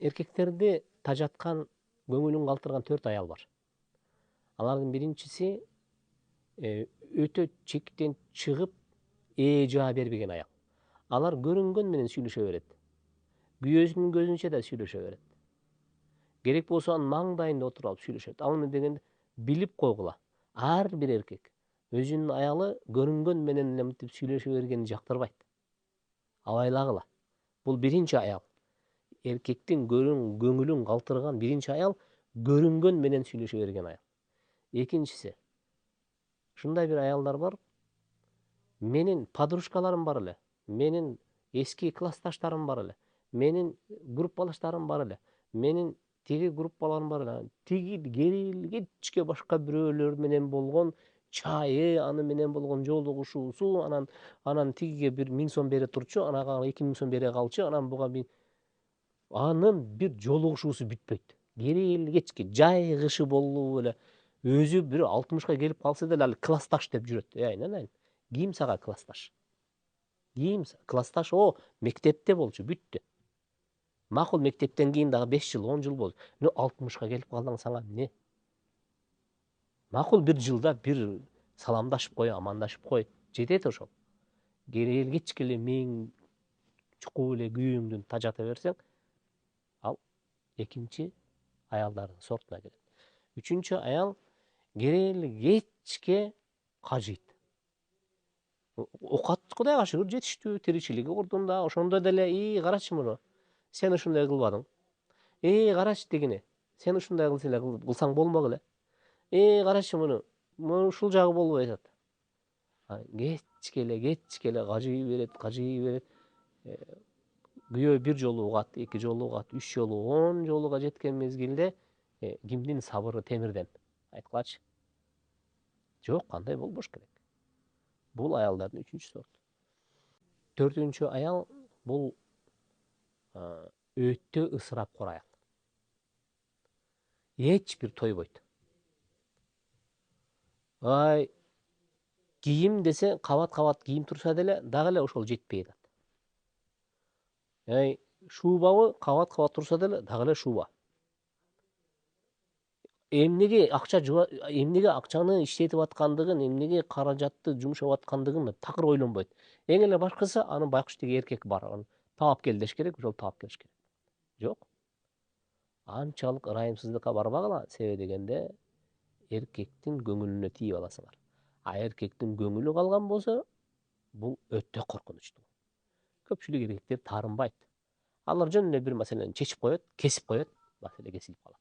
эркектерди тажаткан, көңүлүн калтырган 4 аял бар. Алардын биринчиси өтө чектен чыгып жаа бербеген аял. Алар көрүнгөн менен сүйлөшө берет. Күйөөсүнүн көзүнчө да сүйлөшө берет. Керек болсо анын маңдайында отуруп алып сүйлөшөт. Ал эмне дегенде билип койгула. Ар бир эркек өзүнүн аялы көрүнгөн менен эле мынтип сүйлөшө бергенин жактырбайт. Абайлагыла. Бул биринчи аял. Эркектин көңүлүн калтырган биринчи аял көрүнгөн менен сүйлөшө берген аял. Экинчиси, ушундай бир аялдар бар. Менин подружкаларым бар эле. Менин эски классташтарым бар эле. Менин группалаштарым бар эле. Менин тиги группаларым бар эле. Тиги кечке башка бирөөлөр менен болгон чайы, аны менен болгон жолугушуусу, анан тигиге бир 1000 сом бере турчу, анага 2000 сом бере калчу, анан буга анын бир жолугушуусу бүтпөйт. Кечке жай кышы болуп эле өзү бир 60ка келип калса деле ал классташ деп жүрөт. Айнан ким сага классташ? Ким классташ? Мектепте болчу, бүттү. Макул, мектептен кийин дагы 5 жыл, 10 жыл болду. 60ка келип калдың, сага эмне? Макул бир жылда бир саламдашып кой, амандашып кой. Жетет ошол. Кечке эле миң чукуп эле күйөөңдү тажата берсең, ал экинчи аялдардын сортуна кирет. Үчүнчү аял кечке кажыйт. Окат Кудайга шүгүр жетиштүү, тиричилиги ордунда. Ошондо деле карачы муну. Сен ушундай кылбадың. Карачы тигини. Сен ушундай кылсаң болмок эле. Карачы муну. Ушул жагы болбой атат. Кечке эле кажый берет. Күйөө бир жолу угат, 2 жолу угат, 3 жолу, 10 жолуга жеткен мезгилде кимдин сабыры темирден? Айткылачы. Жок, кандай болбош керек. Бул аялдардын 3-чү сорту. 4-чү аял бул өтө ысырапкор аял. Эч бир тойбойт. Кийим десе кабат кийим турса деле дагы эле ошол жетпей атат. Шубабы кабат турса деле дагы эле шуба. Эмнеге акчаны иштетип аткандыгын, эмнеге каражатты жумшап аткандыгын такыр ойлонбойт. Эң эле башкысы анын байкуш тиги эркек бар. Аны таап кел деш керек, ошол таап келиш керек. Жок. Анчалык ырайымсыздыкка барбагыла, себеби дегенде эркектин көңүлүнө тийип аласыңар. Эркектин көңүлү калган болсо, бул өтө коркунучтуу. Көпчүлүк эркектер таарынбайт. Алар жөн эле бир маселени чечип коет, кесип коет, маселе кесилип калат.